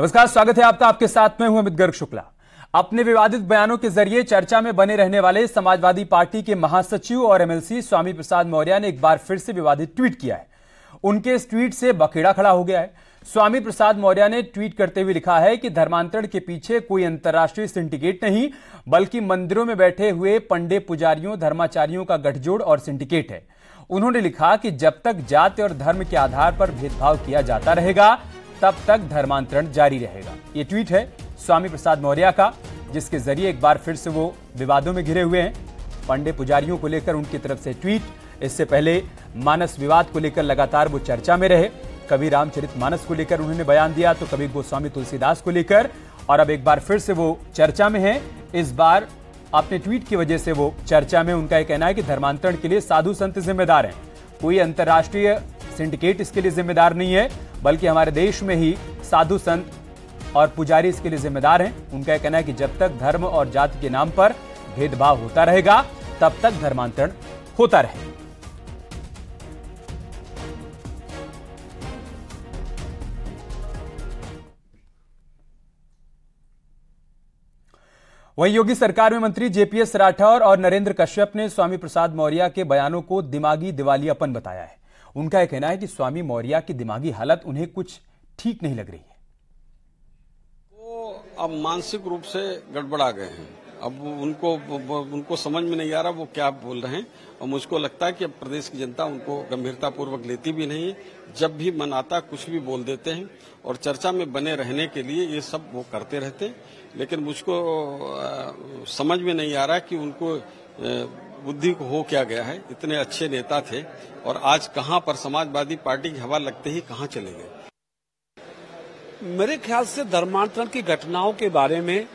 नमस्कार, स्वागत है आपका। आपके साथ में हूं अमित गर्ग शुक्ला। अपने विवादित बयानों के जरिए चर्चा में बने रहने वाले समाजवादी पार्टी के महासचिव और एमएलसी स्वामी प्रसाद मौर्य ने एक बार फिर से विवादित ट्वीट किया है। उनके इस ट्वीट से बखेड़ा खड़ा हो गया है। स्वामी प्रसाद मौर्य ने ट्वीट करते हुए लिखा है कि धर्मांतरण के पीछे कोई अंतर्राष्ट्रीय सिंडिकेट नहीं, बल्कि मंदिरों में बैठे हुए पंडे पुजारियों धर्माचार्यों का गठजोड़ और सिंडिकेट है। उन्होंने लिखा कि जब तक जाति और धर्म के आधार पर भेदभाव किया जाता रहेगा तब तक धर्मांतरण जारी रहेगा। ये ट्वीट है स्वामी प्रसाद मौर्य का, जिसके जरिए एक बार फिर से वो विवादों में घिरे हुए हैं। पंडे पुजारियों को लेकर उनकी तरफ से ट्वीट, इससे पहले मानस विवाद को लेकर लगातार वो चर्चा में रहे। कभी रामचरितमानस को लेकर उन्होंने बयान दिया तो कभी गोस्वामी तुलसीदास को लेकर, और अब एक बार फिर से वो चर्चा में है। इस बार अपने ट्वीट की वजह से वो चर्चा में। उनका यह कहना है कि धर्मांतरण के लिए साधु संत जिम्मेदार हैं, कोई अंतर्राष्ट्रीय सिंडिकेट इसके लिए जिम्मेदार नहीं है, बल्कि हमारे देश में ही साधु संत और पुजारी इसके लिए जिम्मेदार हैं। उनका यह कहना है कि जब तक धर्म और जाति के नाम पर भेदभाव होता रहेगा तब तक धर्मांतरण होता रहेगा। वहीं योगी सरकार में मंत्री जेपीएस राठौर और नरेंद्र कश्यप ने स्वामी प्रसाद मौर्य के बयानों को दिमागी दिवालियापन बताया है। उनका यह कहना है कि स्वामी मौर्य की दिमागी हालत उन्हें कुछ ठीक नहीं लग रही है। वो अब मानसिक रूप से गड़बड़ा गए हैं। अब उनको समझ में नहीं आ रहा वो क्या बोल रहे हैं, और मुझको लगता है कि अब प्रदेश की जनता उनको गंभीरता पूर्वक लेती भी नहीं है। जब भी मन आता कुछ भी बोल देते हैं, और चर्चा में बने रहने के लिए ये सब वो करते रहते हैं। लेकिन मुझको समझ में नहीं आ रहा कि उनको बुद्धि को हो क्या गया है। इतने अच्छे नेता थे और आज कहां पर समाजवादी पार्टी की हवा लगते ही कहां चले गए। मेरे ख्याल से धर्मांतरण की घटनाओं के बारे में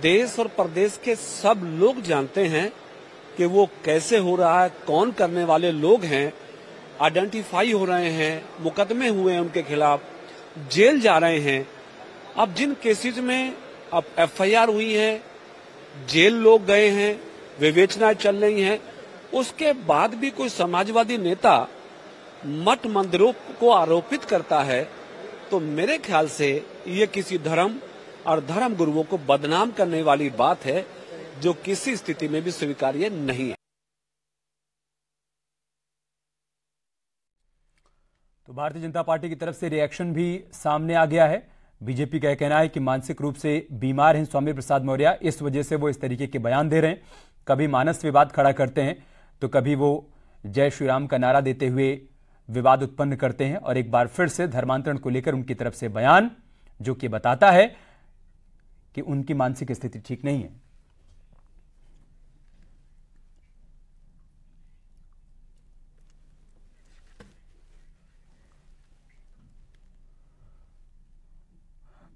देश और प्रदेश के सब लोग जानते हैं कि वो कैसे हो रहा है, कौन करने वाले लोग हैं, आइडेंटिफाई हो रहे हैं, मुकदमे हुए हैं उनके खिलाफ, जेल जा रहे हैं। अब जिन केसेज में अब एफआईआर हुई है, जेल लोग गए हैं, विवेचनाएं चल रही हैं, उसके बाद भी कोई समाजवादी नेता मठ मंदिरों को आरोपित करता है, तो मेरे ख्याल से ये किसी धर्म और धर्म गुरुओं को बदनाम करने वाली बात है, जो किसी स्थिति में भी स्वीकार्य नहीं है। तो भारतीय जनता पार्टी की तरफ से रिएक्शन भी सामने आ गया है। बीजेपी का कहना है कि मानसिक रूप से बीमार हैं स्वामी प्रसाद मौर्य, इस वजह से वो इस तरीके के बयान दे रहे हैं। कभी मानस विवाद खड़ा करते हैं तो कभी वो जय श्री राम का नारा देते हुए विवाद उत्पन्न करते हैं, और एक बार फिर से धर्मांतरण को लेकर उनकी तरफ से बयान, जो कि बताता है कि उनकी मानसिक स्थिति ठीक नहीं है।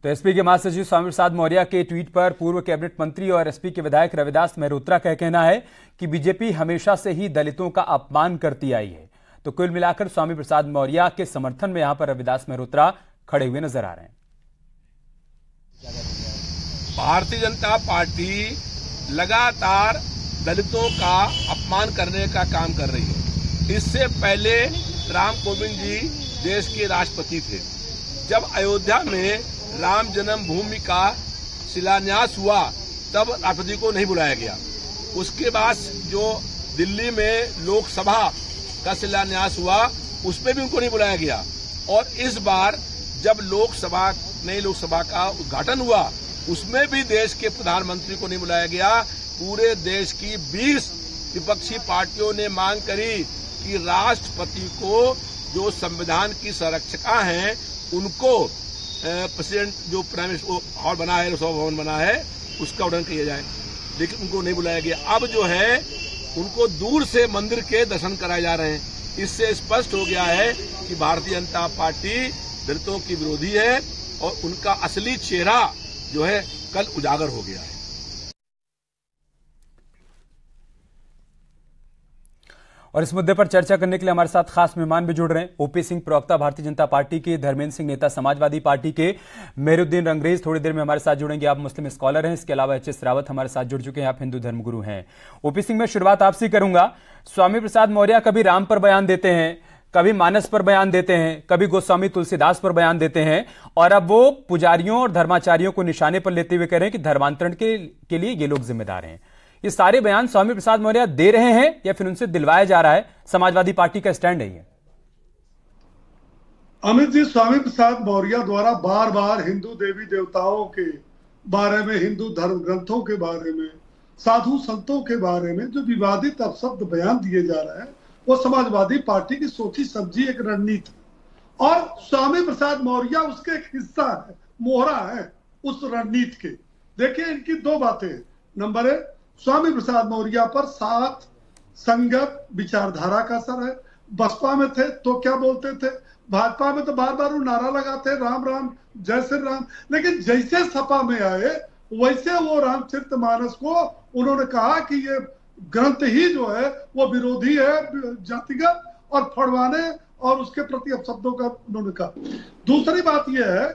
तो एसपी के महासचिव स्वामी प्रसाद मौर्य के ट्वीट पर पूर्व कैबिनेट मंत्री और एसपी के विधायक रविदास मेहरोत्रा का कहना है कि बीजेपी हमेशा से ही दलितों का अपमान करती आई है। तो कुल मिलाकर स्वामी प्रसाद मौर्य के समर्थन में यहां पर रविदास मेहरोत्रा खड़े हुए नजर आ रहे हैं। भारतीय जनता पार्टी लगातार दलितों का अपमान करने का काम कर रही है। इससे पहले राम कोविंद जी देश के राष्ट्रपति थे। जब अयोध्या में राम जन्मभूमि का शिलान्यास हुआ तब राष्ट्रपति को नहीं बुलाया गया। उसके बाद जो दिल्ली में लोकसभा का शिलान्यास हुआ उसमें भी उनको नहीं बुलाया गया। और इस बार जब नई लोकसभा का उद्घाटन हुआ उसमें भी देश के प्रधानमंत्री को नहीं बुलाया गया। पूरे देश की 20 विपक्षी पार्टियों ने मांग करी कि राष्ट्रपति को, जो संविधान की संरक्षिका हैं, उनको प्रेसिडेंट जो प्राइम मिनिस्टर हॉल बना है, लोकसभा भवन बना है, उसका उल्लंघन किया जाए, लेकिन उनको नहीं बुलाया गया। अब जो है उनको दूर से मंदिर के दर्शन कराए जा रहे हैं। इससे स्पष्ट हो गया है कि भारतीय जनता पार्टी दलितों की विरोधी है और उनका असली चेहरा जो है कल उजागर हो गया है। और इस मुद्दे पर चर्चा करने के लिए हमारे साथ खास मेहमान भी जुड़ रहे हैं। ओपी सिंह, प्रवक्ता भारतीय जनता पार्टी के, धर्मेंद्र सिंह, नेता समाजवादी पार्टी के, मेहरुद्दीन रंगरेज थोड़ी देर में हमारे साथ जुड़ेंगे। आप मुस्लिम स्कॉलर हैं। इसके अलावा एच एस रावत हमारे साथ जुड़ चुके हैं, आप हिंदू धर्मगुरु हैं। ओपी सिंह, मैं शुरुआत आपसे करूंगा। स्वामी प्रसाद मौर्य कभी राम पर बयान देते हैं, कभी मानस पर बयान देते हैं, कभी गोस्वामी तुलसीदास पर बयान देते हैं, और अब वो पुजारियों और धर्माचार्यों को निशाने पर लेते हुए कह रहे हैं कि धर्मांतरण के लिए ये लोग जिम्मेदार हैं। ये सारे बयान स्वामी प्रसाद मौर्य दे रहे हैं या फिर उनसे दिलवाया जा रहा है? समाजवादी पार्टी का स्टैंड है ये। अमित जी, स्वामी प्रसाद मौर्य द्वारा बार बार हिंदू देवी देवताओं के बारे में, हिंदू धर्म ग्रंथों के बारे में, साधु संतों के बारे में जो विवादित अपशब्द बयान दिए जा रहे हैं, वो समाजवादी पार्टी की सोची समझी एक रणनीति, और स्वामी प्रसाद मौर्य उसके एक हिस्सा है, मोहरा है उस रणनीति के। देखिए, इनकी दो बातें हैं। नंबर 1, स्वामी प्रसाद मौर्य पर साथ संगत विचारधारा का असर है। बसपा में थे तो क्या बोलते थे, भाजपा में तो बार बार वो नारा लगाते राम राम जय श्री राम, लेकिन जैसे सपा में आए वैसे वो रामचरितमानस को उन्होंने कहा कि ये ग्रंथ ही जो है वो विरोधी है जातिगत और फड़वाने, और उसके प्रति अपशब्दों का उन्होंने कहा। दूसरी बात यह है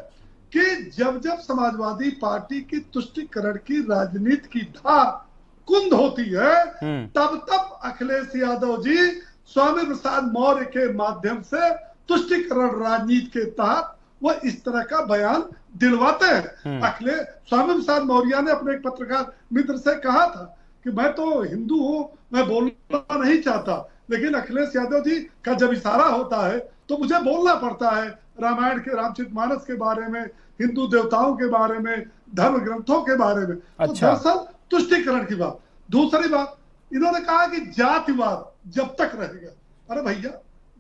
कि जब जब समाजवादी पार्टी की तुष्टीकरण की राजनीति की धार कुंद होती है, तब तब अखिलेश यादव जी स्वामी प्रसाद मौर्य के माध्यम से तुष्टीकरण राजनीति के तहत वो इस तरह का बयान दिलवाते हैं। अखिलेश स्वामी प्रसाद मौर्य ने अपने एक पत्रकार मित्र से कहा था कि मैं तो हिंदू हूं, मैं बोलना नहीं चाहता, लेकिन अखिलेश यादव जी का जब इशारा होता है तो मुझे बोलना पड़ता है रामायण के, रामचरितमानस के बारे में, हिंदू देवताओं के बारे में, धर्म ग्रंथों के बारे में। अच्छा। तो दरअसल तुष्टीकरण की बात। दूसरी बात, इन्होंने कहा कि जातिवाद जब तक रहेगा। अरे भैया,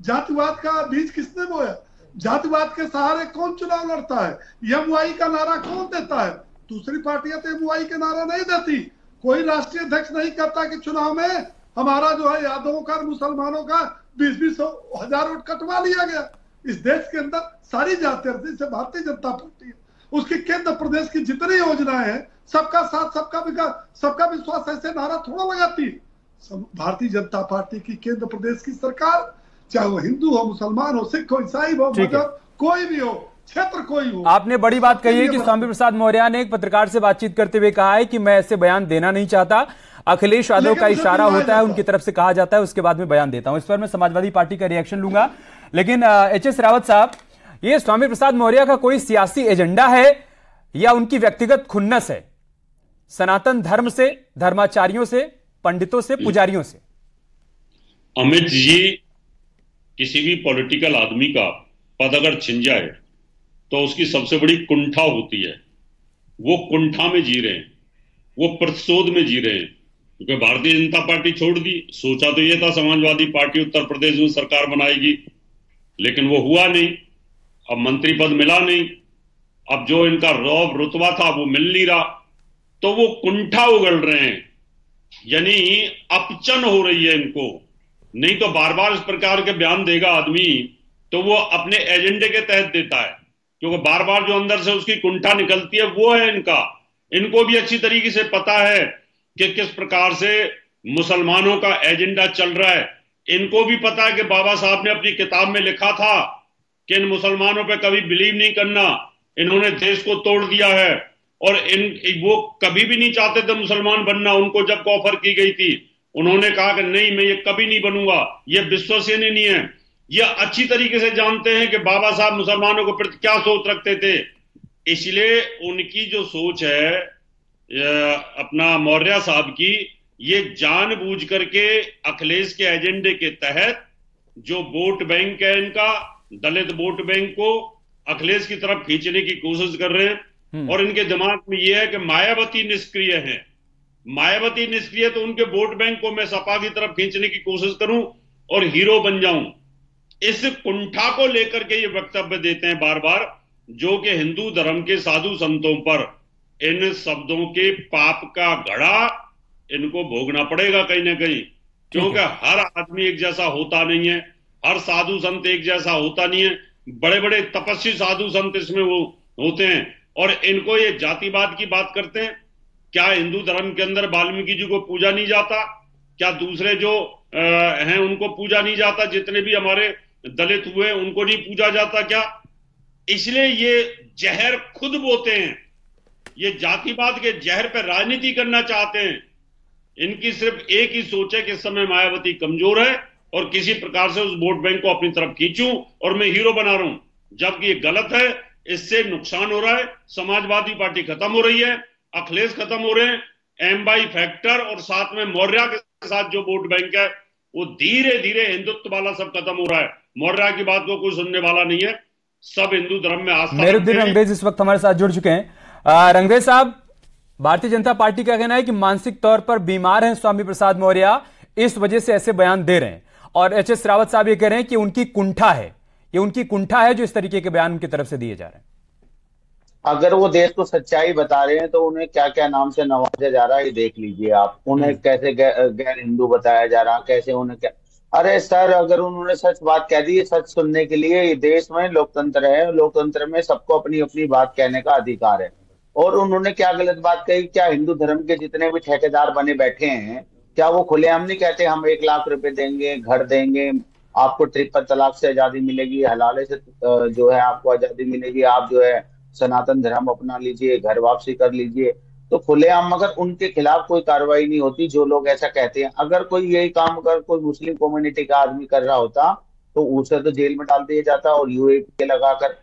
जातिवाद का बीज किसने बोया? जातिवाद के सहारे कौन चुनाव लड़ता है? एमवाई का नारा कौन देता है? दूसरी पार्टियां तो एमवाई के नारा नहीं देती। कोई राष्ट्रीय अध्यक्ष नहीं करता कि चुनाव में हमारा जो है यादवों का, मुसलमानों का 20-20 हजार वोट कटवा लिया गया। इस देश के अंदर सारी जातियां, जैसे भारतीय जनता पार्टी है, उसकी केंद्र प्रदेश की जितनी योजनाएं हैं, सबका साथ सबका विकास सबका विश्वास, ऐसे नारा थोड़ा लगाती है। भारतीय जनता पार्टी की केंद्र प्रदेश की सरकार, चाहे वो हिंदू हो, मुसलमान हो, सिख हो, ईसाई हो, मजहब कोई भी हो, क्षेत्र कोई हो। आपने बड़ी बात कही है कि स्वामी प्रसाद मौर्य ने एक पत्रकार से बातचीत करते हुए कहा है कि मैं ऐसे बयान देना नहीं चाहता, अखिलेश यादव का इशारा होता है, उनकी तरफ से कहा जाता है, उसके बाद में बयान देता हूं। इस पर मैं समाजवादी पार्टी का रिएक्शन लूंगा, लेकिन एच.एस. रावत साहब, ये स्वामी प्रसाद मौर्य का कोई सियासी एजेंडा है या उनकी व्यक्तिगत खुन्नस है सनातन धर्म से, धर्माचार्यों से, पंडितों से, पुजारियों से? अमित जी, किसी भी पॉलिटिकल आदमी का पद अगर छिन जाए तो उसकी सबसे बड़ी कुंठा होती है। वो कुंठा में जी रहे हैं, वो प्रतिशोध में जी रहे हैं, क्योंकि भारतीय जनता पार्टी छोड़ दी। सोचा तो ये था समाजवादी पार्टी उत्तर प्रदेश में सरकार बनाएगी, लेकिन वो हुआ नहीं। अब मंत्री पद मिला नहीं, अब जो इनका रौब रुतबा था वो मिल नहीं रहा, तो वो कुंठा उगल रहे हैं, यानी अपचन हो रही है इनको। नहीं तो बार बार इस प्रकार के बयान देगा आदमी तो वो अपने एजेंडे के तहत देता है, क्योंकि बार बार जो अंदर से उसकी कुंठा निकलती है वो है इनका। इनको भी अच्छी तरीके से पता है कि किस प्रकार से मुसलमानों का एजेंडा चल रहा है। इनको भी पता है कि बाबा साहब ने अपनी किताब में लिखा था कि इन मुसलमानों पे कभी बिलीव नहीं करना, इन्होंने देश को तोड़ दिया है, और वो कभी भी नहीं चाहते थे मुसलमान बनना। उनको जब ऑफर की गई थी उन्होंने कहा कि नहीं, मैं ये कभी नहीं बनूंगा, ये विश्वसनीय नहीं है। ये अच्छी तरीके से जानते हैं कि बाबा साहब मुसलमानों के प्रति क्या सोच रखते थे। इसलिए उनकी जो सोच है अपना मौर्य साहब की, ये जानबूझ करके अखिलेश के एजेंडे के तहत जो वोट बैंक है इनका, दलित वोट बैंक को अखिलेश की तरफ खींचने की कोशिश कर रहे हैं। और इनके दिमाग में यह है कि मायावती निष्क्रिय है, मायावती निष्क्रिय, तो उनके वोट बैंक को मैं सपा की तरफ खींचने की कोशिश करूं और हीरो बन जाऊं। इस कुंठा को लेकर के ये वक्तव्य देते हैं बार बार, जो कि हिंदू धर्म के साधु संतों पर इन शब्दों के पाप का घड़ा इनको भोगना पड़ेगा कहीं ना कहीं, क्योंकि हर आदमी एक जैसा होता नहीं है, हर साधु संत एक जैसा होता नहीं है। बड़े बड़े तपस्वी साधु संत इसमें वो होते हैं, और इनको ये जातिवाद की बात करते हैं। क्या हिंदू धर्म के अंदर वाल्मीकि जी को पूजा नहीं जाता? क्या दूसरे जो हैं उनको पूजा नहीं जाता? जितने भी हमारे दलित हुए उनको नहीं पूजा जाता क्या? इसलिए ये जहर खुद बोते हैं, ये जातिवाद के जहर पर राजनीति करना चाहते हैं। इनकी सिर्फ एक ही सोच है कि इस समय मायावती कमजोर है और किसी प्रकार से उस वोट बैंक को अपनी तरफ खींचूं और मैं हीरो बना रहा हूं, जबकि ये गलत है। इससे नुकसान हो रहा है। समाजवादी पार्टी खत्म हो रही है, अखिलेश खत्म हो रहे हैं, एमवाई फैक्टर और साथ में मौर्य के साथ जो वोट बैंक है वो धीरे धीरे हिंदुत्व वाला सब खत्म हो रहा है। मौर्य की बात को कोई सुनने वाला नहीं है, सब हिंदू धर्म में आस्था। मेहरुद्दीन रंगरेज इस वक्त हमारे साथ जुड़ चुके हैं। रंगरेज साहब, भारतीय जनता पार्टी का कहना है कि मानसिक तौर पर बीमार हैं स्वामी प्रसाद मौर्य, इस वजह से ऐसे बयान दे रहे हैं। और एचएस रावत साहब ये कह रहे हैं कि उनकी कुंठा है, ये उनकी कुंठा है जो इस तरीके के बयान उनकी तरफ से दिए जा रहे हैं। अगर वो देश को सच्चाई बता रहे हैं तो उन्हें क्या क्या नाम से नवाजा जा रहा है ये देख लीजिए आप। उन्हें कैसे गैर हिंदू बताया जा रहा, कैसे उन्हें क्या। अरे सर, अगर उन्होंने सच बात कह दी, सच सुनने के लिए ये देश में लोकतंत्र है, लोकतंत्र में सबको अपनी अपनी बात कहने का अधिकार है। और उन्होंने क्या गलत बात कही? क्या हिंदू धर्म के जितने भी ठेकेदार बने बैठे हैं, क्या वो खुलेआम नहीं कहते हम 1 लाख रुपए देंगे, घर देंगे, आपको ट्रिपल तलाक से आजादी मिलेगी, हलाले से जो है आपको आजादी मिलेगी, आप जो है सनातन धर्म अपना लीजिए, घर वापसी कर लीजिए। तो खुलेआम मगर उनके खिलाफ कोई कार्रवाई नहीं होती जो लोग ऐसा कहते हैं। अगर कोई यही काम अगर कोई मुस्लिम कम्युनिटी का आदमी कर रहा होता तो उसे तो जेल में डाल दिया जाता और यूएपी लगाकर।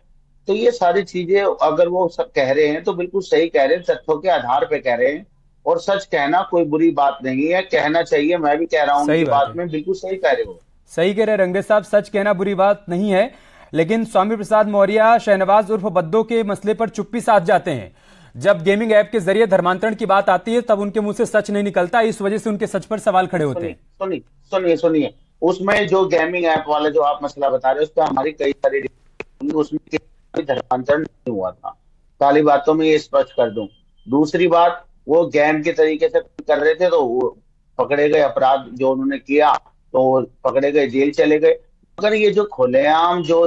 तो ये सारी चीजें अगर वो सब कह रहे हैं तो बिल्कुल सही कह रहे हैं, तथ्यों के आधार पे कह रहे हैं। और सच कहना कोई बुरी बात नहीं है, कहना चाहिए। मैं भी कह रहा हूँ उनकी बात में बिल्कुल सही कह रहे हो, सही कह रहे हैं रंगरेज साहब, सच कहना बुरी बात नहीं है। लेकिन स्वामी प्रसाद मौर्य शहनवाज उर्फ बद्दो के मसले पर चुप्पी साध जाते हैं। जब गेमिंग ऐप के जरिए धर्मांतरण की बात आती है तब उनके मुंह से सच नहीं निकलता, इस वजह से उनके सच पर सवाल खड़े होते हैं। सुनिए, उसमें जो गेमिंग ऐप वाले जो आप मसला बता रहे हो उस पर हमारी कई सारी, उसमें धर्मांतरण नहीं हुआ था, काली बातों में ये स्पष्ट कर दूं। दूसरी बात, वो गेम के तरीके से कर रहे थे तो वो पकड़े गए, अपराध जो उन्होंने किया तो पकड़े गए, जेल चले गए। अगर ये जो खुलेआम जो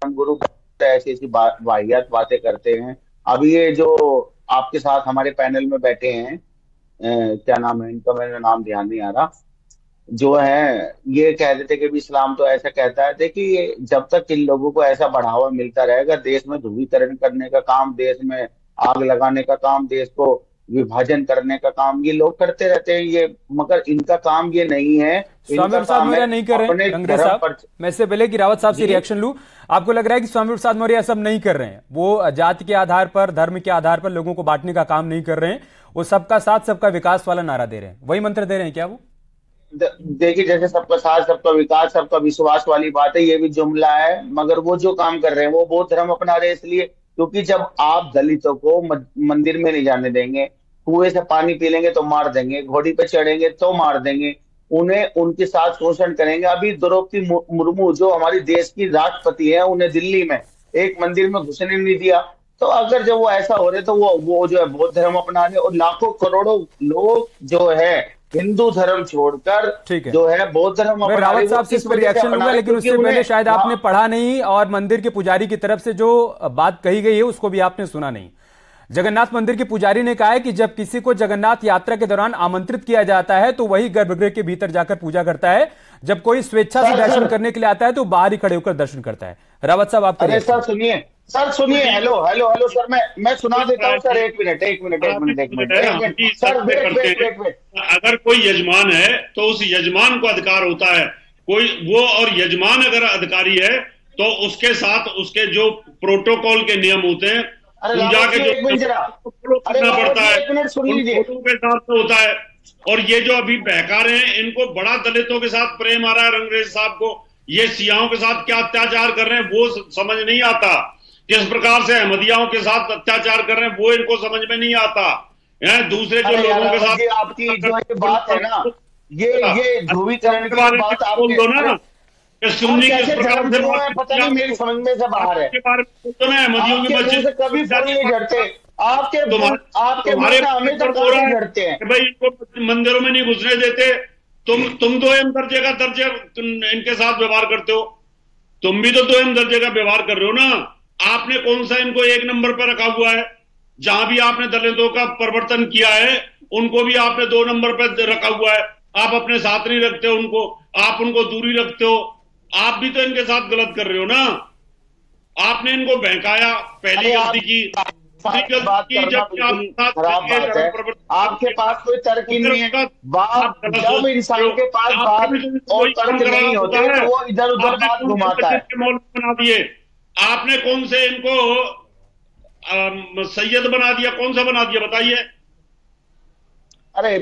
गुरु ऐसी ऐसी वाहियात बातें करते हैं, अभी ये जो आपके साथ हमारे पैनल में बैठे हैं, क्या नाम है इनका, मेरा नाम ध्यान नहीं आ रहा, जो है ये कह देते कि भी इस्लाम तो ऐसा कहता है। देखिए, जब तक इन लोगों को ऐसा बढ़ावा मिलता रहेगा, देश में ध्रुवीकरण करने का काम, देश में आग लगाने का काम, देश को विभाजन करने का काम ये लोग करते रहते हैं। ये मगर इनका काम ये नहीं है। स्वामी प्रसाद मौर्य नहीं कर रहे हैं रंगरेज साहब। मैं इससे पहले कि रावत साहब से रिएक्शन लूं, आपको लग रहा है कि स्वामी प्रसाद मौर्य सब नहीं कर रहे हैं? वो जाति के आधार पर, धर्म के आधार पर लोगों को बांटने का काम नहीं कर रहे हैं, वो सबका साथ सबका विकास वाला नारा दे रहे हैं, वही मंत्र दे रहे हैं क्या वो? देखिए, जैसे सबका साथ सबका विकास सबका विश्वास वाली बात है, ये भी जुमला है। मगर वो जो काम कर रहे हैं वो बौद्ध धर्म अपना रहे हैं इसलिए क्योंकि जब आप दलितों को मंदिर में नहीं जाने देंगे, कुएं से पानी पी लेंगे तो मार देंगे, घोड़ी पे चढ़ेंगे तो मार देंगे, उन्हें उनके साथ शोषण करेंगे। अभी द्रौपदी मुर्मू जो हमारी देश की राष्ट्रपति है, उन्हें दिल्ली में एक मंदिर में घुसने नहीं दिया। तो अगर जब वो ऐसा हो रहे तो वो जो है बौद्ध धर्म अपना रहे, और लाखों करोड़ों लोग जो है हिंदू धर्म छोड़कर जो है बौद्ध धर्म अपना रहे। रावत साहब से इस पर रिएक्शन लूंगा, लेकिन उससे पहले शायद आपने पढ़ा नहीं और मंदिर के पुजारी की तरफ से जो बात कही गई है उसको भी आपने सुना नहीं। जगन्नाथ मंदिर के पुजारी ने कहा है कि जब किसी को जगन्नाथ यात्रा के दौरान आमंत्रित किया जाता है तो वही गर्भगृह के भीतर जाकर पूजा करता है, जब कोई स्वेच्छा से दर्शन करने के लिए आता है तो बाहर ही खड़े होकर दर्शन करता है। रावत साहब आप सर सुनिए, हेलो सर, मैं सुना देता हूँ सर। एक मिनट सर, वेट। अगर कोई यजमान है तो उस यजमान को अधिकार होता है कोई वो, और यजमान अगर अधिकारी है तो उसके साथ उसके जो प्रोटोकॉल के नियम होते हैं पूजा के जो करना पड़ता है के साथ होता है। और ये जो अभी बहका रहे हैं, इनको बड़ा दलितों के साथ प्रेम आ रहा है रंगरेज साहब को, ये सियाओं के साथ क्या अत्याचार कर रहे हैं वो समझ नहीं आता, किस प्रकार से अहमदियाओं के साथ अत्याचार कर रहे हैं वो इनको समझ में नहीं आता है। दूसरे जो लोगों के साथ आपकी जो ये बात है ना, ये ध्रुवीकरण की बात आप बोल दो ना, सुन्नी किस प्रकार से पता नहीं, मेरी समझ में से बाहर है। अहमदियों की मस्जिद कभी फूल नहीं झड़ते आपके हमेशा झड़ते हैं भाई, इनको मंदिरों में नहीं घुसने देते। तुम तो एम दर्जे का दर्जे इनके साथ व्यवहार करते हो, तुम भी तो एम दर्जे का व्यवहार कर रहे हो ना। आपने कौन सा इनको 1 नंबर पर रखा हुआ है? जहां भी आपने दलितों का परिवर्तन किया है उनको भी आपने 2 नंबर पर रखा हुआ है। आप अपने साथ नहीं रखते हो उनको, आप उनको दूरी रखते हो। आप भी तो इनके साथ गलत कर रहे हो ना। आपने इनको बहकाया, पहली गलती की, बात करना बिल्कुल खराब बात है। आपके पास कोई तर्क ही नहीं है। बात जब इंसान के पास बात और तर्क नहीं होते तो वो इधर उधर बात घुमाता है। बना दिए आपने, कौन से इनको सैयद बना दिया, कौन सा बना दिया बताइए? अरे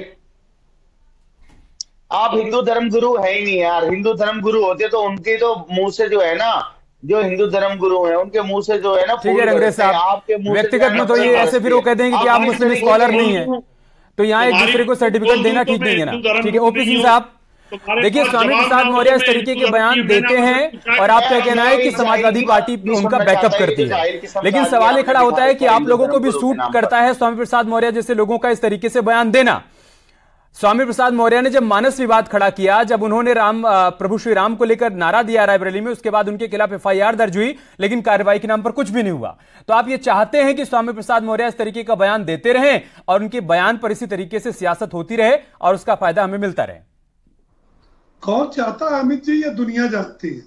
आप हिंदू धर्म गुरु है ही नहीं यार। हिंदू धर्म गुरु होते तो उनके तो मुंह से जो है ना, जो हिंदू धर्म गुरु है उनके मुंह से जो है ना, ठीक है रंगरेज साहब, आपके मुंह व्यक्तिगत में तो ये ऐसे फिर वो कह देंगे कि आप मुस्लिम स्कॉलर नहीं है, तो यहाँ एक दूसरे को सर्टिफिकेट देना ठीक नहीं है ना। ठीक है ओपी सिंह साहब, देखिए स्वामी प्रसाद मौर्य इस तरीके के बयान देते हैं और आपका कहना है कि समाजवादी पार्टी उनका बैकअप करती है, लेकिन सवाल ये खड़ा होता है कि आप लोगों को भी सूट करता है स्वामी प्रसाद मौर्य जैसे लोगों का इस तरीके से बयान देना? स्वामी प्रसाद मौर्य ने जब मानस विवाद खड़ा किया, जब उन्होंने प्रभु श्री राम को लेकर नारा दिया रायबरेली में, उसके बाद उनके खिलाफ एफआईआर दर्ज हुई, लेकिन कार्रवाई के नाम पर कुछ भी नहीं हुआ। तो आप ये चाहते हैं कि स्वामी प्रसाद मौर्य इस तरीके का बयान देते रहें और उनके बयान पर इसी तरीके से सियासत होती रहे और उसका फायदा हमें मिलता रहे? कौन चाहता है अमित जी? ये दुनिया जानती है,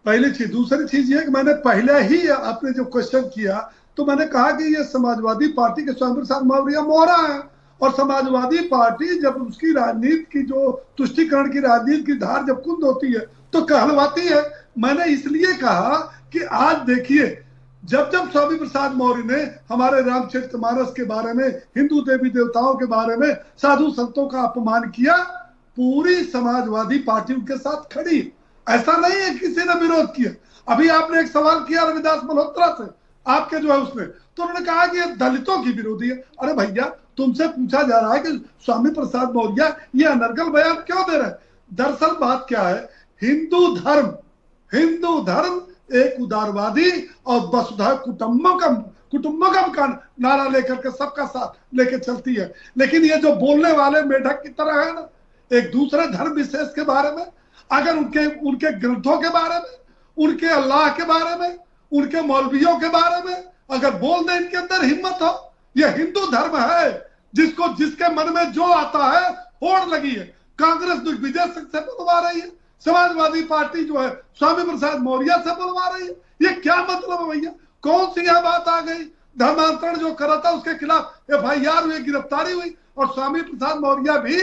पहली चीज। दूसरी चीज ये कि मैंने पहले ही आपने जो क्वेश्चन किया तो मैंने कहा कि ये समाजवादी पार्टी के स्वामी प्रसाद मौर्य मोहरा है, और समाजवादी पार्टी जब उसकी राजनीति की जो तुष्टिकरण की राजनीति की धार जब कुंद होती है तो कहलवाती है। मैंने इसलिए कहा कि आज देखिए, जब जब स्वामी प्रसाद मौर्य ने हमारे रामचरितमानस के बारे में, हिंदू देवी देवताओं के बारे में, साधु संतों का अपमान किया, पूरी समाजवादी पार्टी उनके साथ खड़ी। ऐसा नहीं है किसी ने विरोध किया। अभी आपने एक सवाल किया रविदास मल्होत्रा से, आपके जो है उसमें, तो उन्होंने कहा कि ये दलितों की विरोधी है। अरे भैया, तुमसे पूछा जा रहा है कि स्वामी प्रसाद मौर्य ये अनर्गल बयान क्यों दे रहे हैं? दरअसल बात क्या है, हिंदू धर्म एक उदारवादी और वसुधैव कुटुंबकम का नारा लेकर के सबका साथ लेकर चलती है। लेकिन ये जो बोलने वाले मेढक की तरह है ना, एक दूसरे धर्म विशेष के बारे में, अगर उनके ग्रंथों के बारे में, उनके अल्लाह के बारे में, उनके मौलवियों के बारे में अगर बोल दे, इनके अंदर हिम्मत हो। यह हिंदू धर्म है, जिसके मन में जो आता है होड़ लगी है। कांग्रेस दिग्विजय सिंह से बुलवा रही है, समाजवादी पार्टी जो है स्वामी प्रसाद मौर्य से बुलवा रही है। ये क्या मतलब है भैया? कौन सी यह बात आ गई? धर्मांतरण जो करा था उसके खिलाफ एफआईआर हुई, गिरफ्तारी हुई, और स्वामी प्रसाद मौर्य भी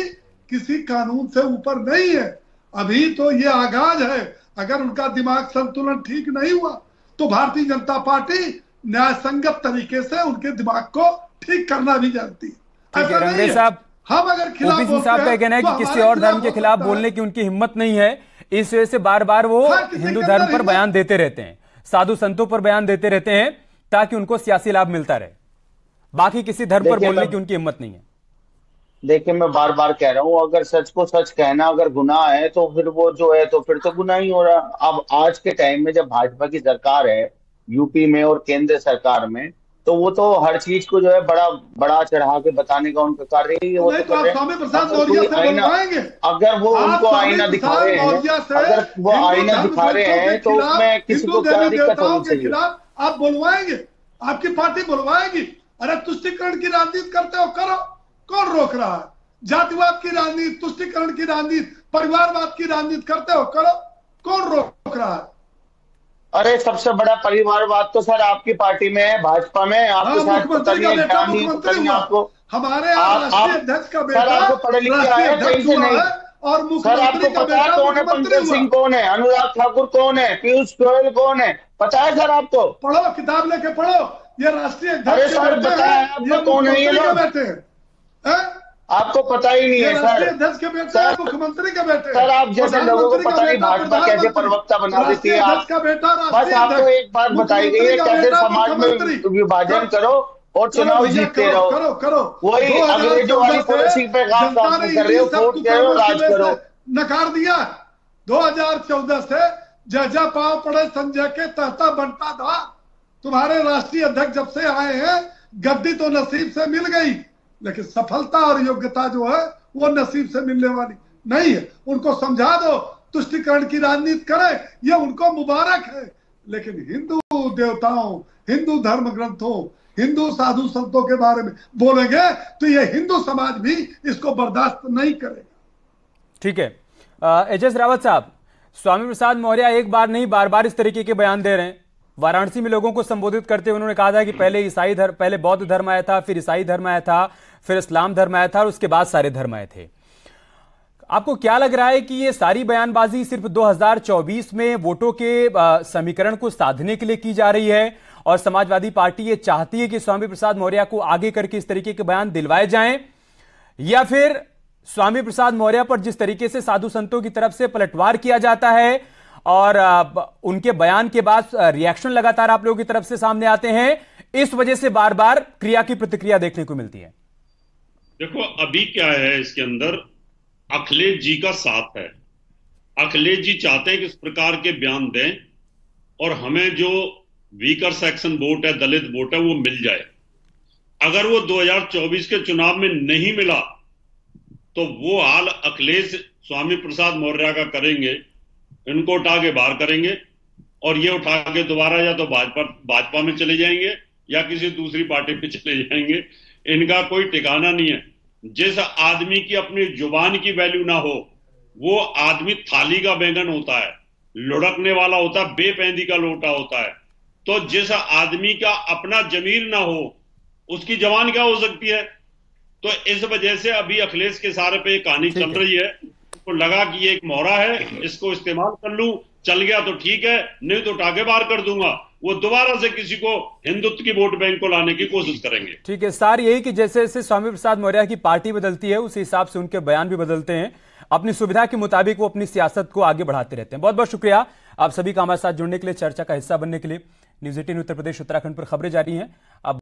किसी कानून से ऊपर नहीं है। अभी तो ये आगाज है। अगर उनका दिमाग संतुलन ठीक नहीं हुआ तो भारतीय जनता पार्टी न्यायसंगत तरीके से उनके दिमाग को ठीक करना भी जानती है। रंगरेज साहब, हम अगर खिलाफ ओपी सिंह साहब का कहना है कि किसी और धर्म के खिलाफ बोलने की उनकी हिम्मत नहीं है, इस वजह से बार बार वो हिंदू धर्म पर बयान देते रहते हैं, साधु संतों पर बयान देते रहते हैं ताकि उनको सियासी लाभ मिलता रहे। बाकी किसी धर्म पर बोलने की उनकी हिम्मत नहीं है। देखिए, मैं बार बार कह रहा हूँ, अगर सच को सच कहना अगर गुनाह है तो फिर वो जो है तो फिर तो गुनाह ही हो रहा। अब आज के टाइम में जब भाजपा की सरकार है यूपी में और केंद्र सरकार में, तो वो तो हर चीज को जो है बड़ा चढ़ा के बताने का उनका कार्य ही है। वो तो स्वामी प्रसाद मौर्य से बोलवाएंगे। अगर वो उनको आईना दिखा रहे हैं, अगर वो आईना दिखा रहे हैं तो उसमें किसी को क्या दिक्कत होनी चाहिए? आप बुलवाएंगे, आपकी पार्टी बुलवाएगी। अरे तुष्टिकरण की राजनीति करते हो, करो, कौन रोक रहा है? जातिवाद की राजनीति, तुष्टिकरण की राजनीति, परिवारवाद की राजनीति करते हो, करो, कौन रोक रहा है? अरे सबसे बड़ा परिवारवाद तो सर आपकी पार्टी में है, भाजपा में। आपको शायद पता नहीं है, आपको हमारे राष्ट्रीय अध्यक्ष का बेटा, सर आपको पढ़े लिखे आए कहीं से नहीं, और सर आपको पता है कौन है? पंकज सिंह कौन है? अनुराग ठाकुर कौन है? पीयूष गोयल कौन है? पता है सर आपको? पढ़ो, किताब लेके पढ़ो। ये राष्ट्रीय अध्यक्ष अरे सर पता है आपको कौन है ये लोग? बैठे हैं, आपको पता ही नहीं है सर। अध्यक्ष के बेटे हैं, मुख्यमंत्री के बेटे। सर आप जैसे लोगों को पता नहीं भाजपा कैसे प्रवक्ता बना देती है। आप बस आपको एक बात बताई गई है, कैसे समाज में विभाजन करो और चुनाव जीतते रहो। वही अंग्रेजों वाली पॉलिसी पे काम कर रहे हो, वोट दे रहे हो, राज करो। नकार दिया 2014 से, जैजा पाव पड़े संजय के तहता बनता था। तुम्हारे राष्ट्रीय अध्यक्ष जब से आए हैं, गद्दी तो नसीब से मिल गई, लेकिन सफलता और योग्यता जो है वो नसीब से मिलने वाली नहीं है। उनको समझा दो, तुष्टिकरण की राजनीति करें, ये उनको मुबारक है। लेकिन हिंदू देवताओं, हिंदू धर्म ग्रंथों, हिंदू साधु संतों के बारे में बोलेंगे तो ये हिंदू समाज भी इसको बर्दाश्त नहीं करेगा। ठीक है। एच एस रावत साहब, स्वामी प्रसाद मौर्य एक बार नहीं बार बार इस तरीके के बयान दे रहे हैं, वाराणसी में लोगों को संबोधित करते हुए उन्होंने कहा था कि पहले बौद्ध धर्म आया था, फिर ईसाई धर्म आया था, फिर इस्लाम धर्म आया था और उसके बाद सारे धर्म आए थे। आपको क्या लग रहा है कि ये सारी बयानबाजी सिर्फ 2024 में वोटों के समीकरण को साधने के लिए की जा रही है और समाजवादी पार्टी ये चाहती है कि स्वामी प्रसाद मौर्य को आगे करके इस तरीके के बयान दिलवाए जाएं, या फिर स्वामी प्रसाद मौर्य पर जिस तरीके से साधु संतों की तरफ से पलटवार किया जाता है और उनके बयान के बाद रिएक्शन लगातार आप लोगों की तरफ से सामने आते हैं, इस वजह से बार बार क्रिया की प्रतिक्रिया देखने को मिलती है? देखो, अभी क्या है, इसके अंदर अखिलेश जी का साथ है। अखिलेश जी चाहते हैं कि इस प्रकार के बयान दें और हमें जो वीकर सेक्शन वोट है, दलित वोट है, वो मिल जाए। अगर वो 2024 के चुनाव में नहीं मिला तो वो हाल अखिलेश स्वामी प्रसाद मौर्य का करेंगे, इनको उठा के बाहर करेंगे और ये उठा के दोबारा या तो भाजपा में चले जाएंगे या किसी दूसरी पार्टी पे चले जाएंगे। इनका कोई ठिकाना नहीं है। जिस आदमी की अपनी जुबान की वैल्यू ना हो वो आदमी थाली का बैंगन होता है, लुढ़कने वाला होता है, बेपैंदी का लोटा होता है। तो जिस आदमी का अपना जमीर ना हो उसकी जबान क्या हो सकती है? तो इस वजह से अभी अखिलेश के सारे पे कहानी चल रही है। तो लगा कि ये एक मोहरा है, इसको इस्तेमाल कर लूं, चल गया तो ठीक है, नहीं तो उठा के बाहर कर दूंगा। वो दोबारा से किसी को हिंदुत्व की वोट बैंक को लाने की कोशिश करेंगे। ठीक है, सार यही कि जैसे जैसे स्वामी प्रसाद मौर्य की पार्टी बदलती है उस हिसाब से उनके बयान भी बदलते हैं, अपनी सुविधा के मुताबिक वो अपनी सियासत को आगे बढ़ाते रहते हैं। बहुत बहुत शुक्रिया आप सभी का हमारे साथ जुड़ने के लिए, चर्चा का हिस्सा बनने के लिए। न्यूज़ 18 उत्तर प्रदेश उत्तराखंड पर खबरें जारी हैं। अब